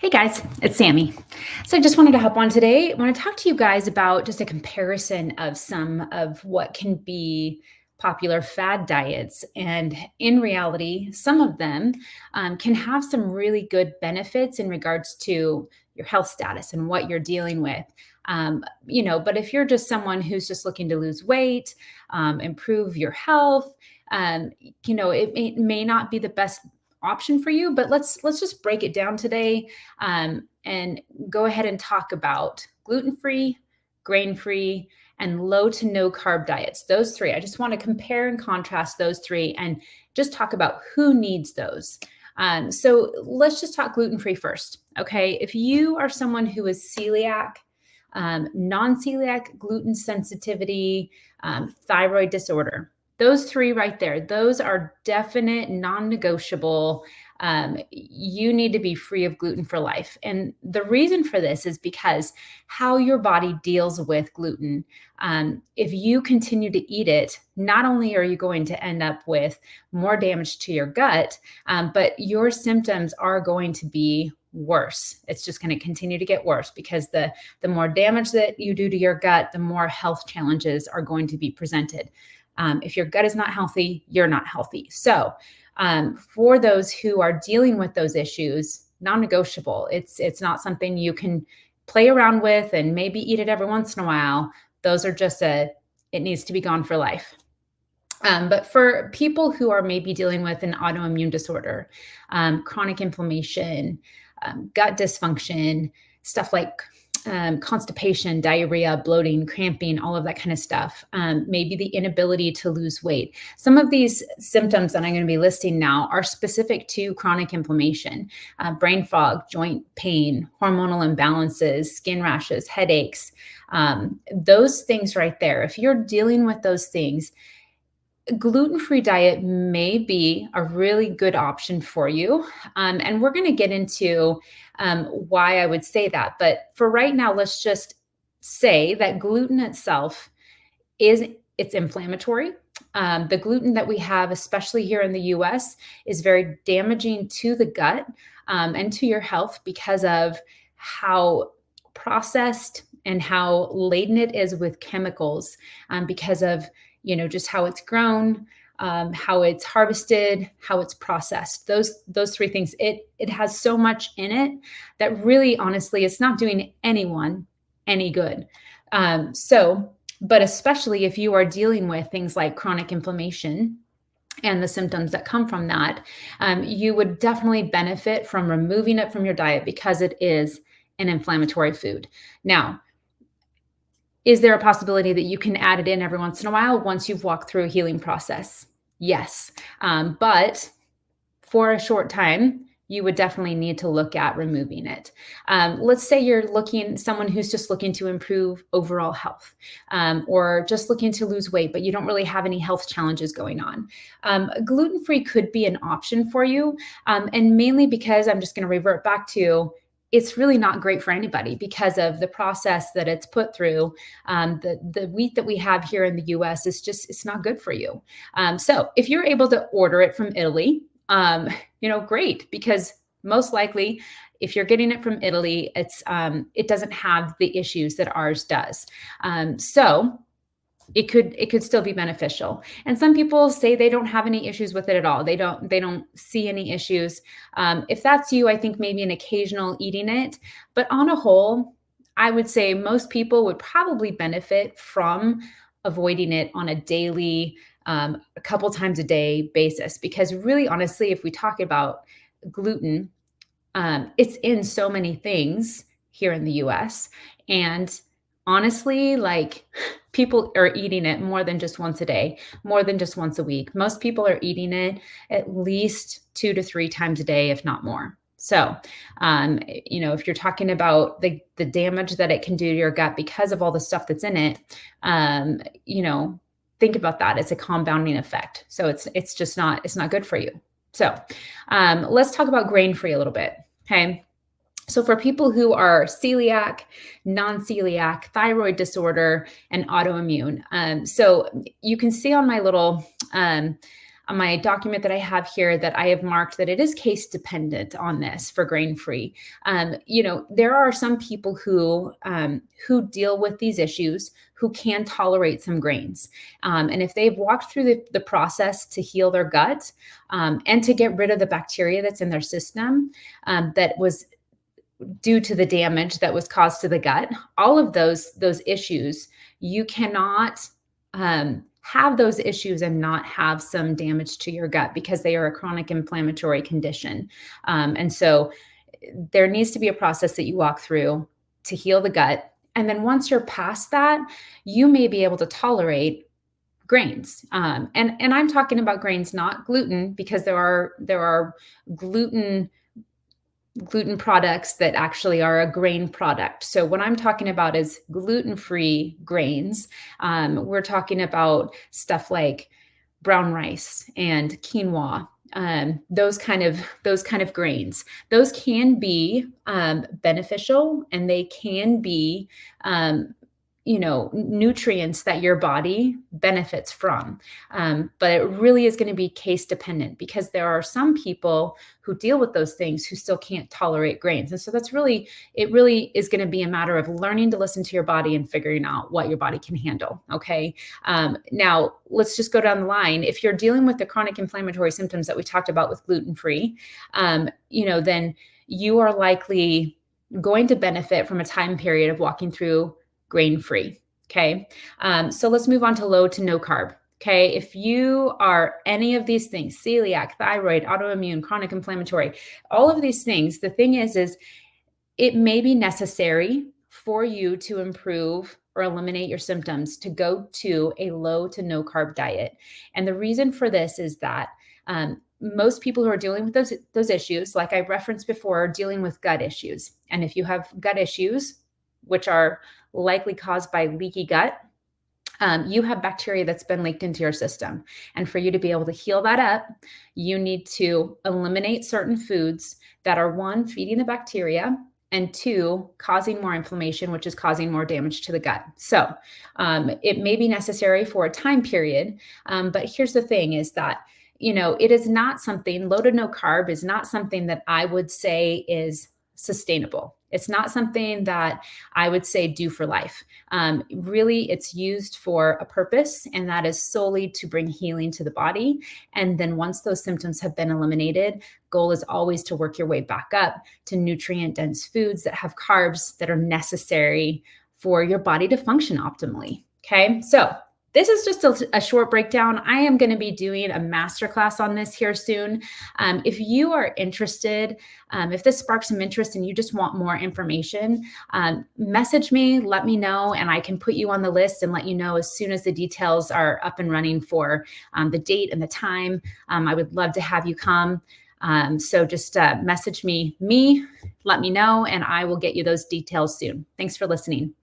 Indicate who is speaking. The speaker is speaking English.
Speaker 1: Hey guys, it's Sammy. So I just wanted to hop on today. I want to talk to you guys about just a comparison of some of what can be popular fad diets. And in reality, some of them can have some really good benefits in regards to your health status and what you're dealing with. But if you're just someone who's just looking to lose weight, improve your health, it may not be the best option for you, but let's just break it down today, and go ahead and talk about gluten-free, grain-free, and low to no carb diets. Those three. I just want to compare and contrast those three and just talk about who needs those. So let's just talk gluten-free first. Okay. If you are someone who is celiac, non-celiac, gluten sensitivity, thyroid disorder, those three right there, those are definite non-negotiable. You need to be free of gluten for life. And the reason for this is because how your body deals with gluten. If you continue to eat it, not only are you going to end up with more damage to your gut, but your symptoms are going to be worse. It's just going to continue to get worse because the more damage that you do to your gut, the more health challenges are going to be presented. If your gut is not healthy, you're not healthy. So for those who are dealing with those issues, non-negotiable. It's not something you can play around with and maybe eat it every once in a while. Those are just it needs to be gone for life. But for people who are maybe dealing with an autoimmune disorder, chronic inflammation, gut dysfunction, stuff like constipation, diarrhea, bloating, cramping, all of that kind of stuff. Maybe the inability to lose weight. Some of these symptoms that I'm going to be listing now are specific to chronic inflammation, brain fog, joint pain, hormonal imbalances, skin rashes, headaches, those things right there. If you're dealing with those things, gluten-free diet may be a really good option for you. And we're going to get into why I would say that. But for right now, let's just say that gluten itself it's inflammatory. The gluten that we have, especially here in the US, is very damaging to the gut and to your health because of how processed and how laden it is with chemicals, because of just how it's grown, how it's harvested, how it's processed. Those three things. It has so much in it that really, honestly, it's not doing anyone any good. But especially if you are dealing with things like chronic inflammation and the symptoms that come from that, you would definitely benefit from removing it from your diet because it is an inflammatory food. Now, is there a possibility that you can add it in every once in a while once you've walked through a healing process? Yes. But for a short time, you would definitely need to look at removing it. Let's say you're someone who's just looking to improve overall health, or just looking to lose weight, but you don't really have any health challenges going on. Gluten-free could be an option for you. And mainly because I'm just going to revert back to, it's really not great for anybody because of the process that it's put through. The wheat that we have here in the US it's not good for you. So if you're able to order it from Italy, great, because most likely if you're getting it from Italy, it doesn't have the issues that ours does. So it could still be beneficial. And some people say they don't have any issues with it at all. They don't see any issues. If that's you, I think maybe an occasional eating it, but on a whole, I would say most people would probably benefit from avoiding it on a daily, a couple times a day basis, because really, honestly, if we talk about gluten, it's in so many things here in the US. And honestly, like, people are eating it more than just once a day, more than just once a week. Most people are eating it at least 2 to 3 times a day, if not more. So, if you're talking about the damage that it can do to your gut because of all the stuff that's in it, think about that. It's a compounding effect. So it's not good for you. So, let's talk about grain-free a little bit. Okay. So for people who are celiac, non-celiac, thyroid disorder, and autoimmune, so you can see on my little my document that I have here that I have marked that it is case dependent on this for grain free. There are some people who deal with these issues who can tolerate some grains. And if they've walked through the process to heal their gut and to get rid of the bacteria that's in their system that was due to the damage that was caused to the gut, all of those issues, you cannot have those issues and not have some damage to your gut because they are a chronic inflammatory condition. And so there needs to be a process that you walk through to heal the gut. And then once you're past that, you may be able to tolerate grains. And I'm talking about grains, not gluten, because there are gluten products that actually are a grain product. So what I'm talking about is gluten-free grains. We're talking about stuff like brown rice and quinoa, those kind of grains. Those can be beneficial, and they can be nutrients that your body benefits from. But it really is going to be case dependent, because there are some people who deal with those things who still can't tolerate grains. And so it really is going to be a matter of learning to listen to your body and figuring out what your body can handle. Okay. Now let's just go down the line. If you're dealing with the chronic inflammatory symptoms that we talked about with gluten-free, then you are likely going to benefit from a time period of walking through grain-free. Okay. So let's move on to low to no carb. Okay. If you are any of these things, celiac, thyroid, autoimmune, chronic inflammatory, all of these things, the thing is it may be necessary for you to improve or eliminate your symptoms to go to a low to no carb diet. And the reason for this is that most people who are dealing with those issues, like I referenced before, are dealing with gut issues. And if you have gut issues, which are likely caused by leaky gut, you have bacteria that's been leaked into your system. And for you to be able to heal that up, you need to eliminate certain foods that are, one, feeding the bacteria, and two, causing more inflammation, which is causing more damage to the gut. So it may be necessary for a time period. But here's the thing is that, it is not something, low to no carb is not something that I would say is sustainable. It's not something that I would say do for life. Really, it's used for a purpose, and that is solely to bring healing to the body. And then once those symptoms have been eliminated, goal is always to work your way back up to nutrient-dense foods that have carbs that are necessary for your body to function optimally. Okay, so this is just a short breakdown. I am going to be doing a masterclass on this here soon. If you are interested, if this sparks some interest and you just want more information, message me, let me know, and I can put you on the list and let you know as soon as the details are up and running for the date and the time. I would love to have you come. So just message me, let me know, and I will get you those details soon. Thanks for listening.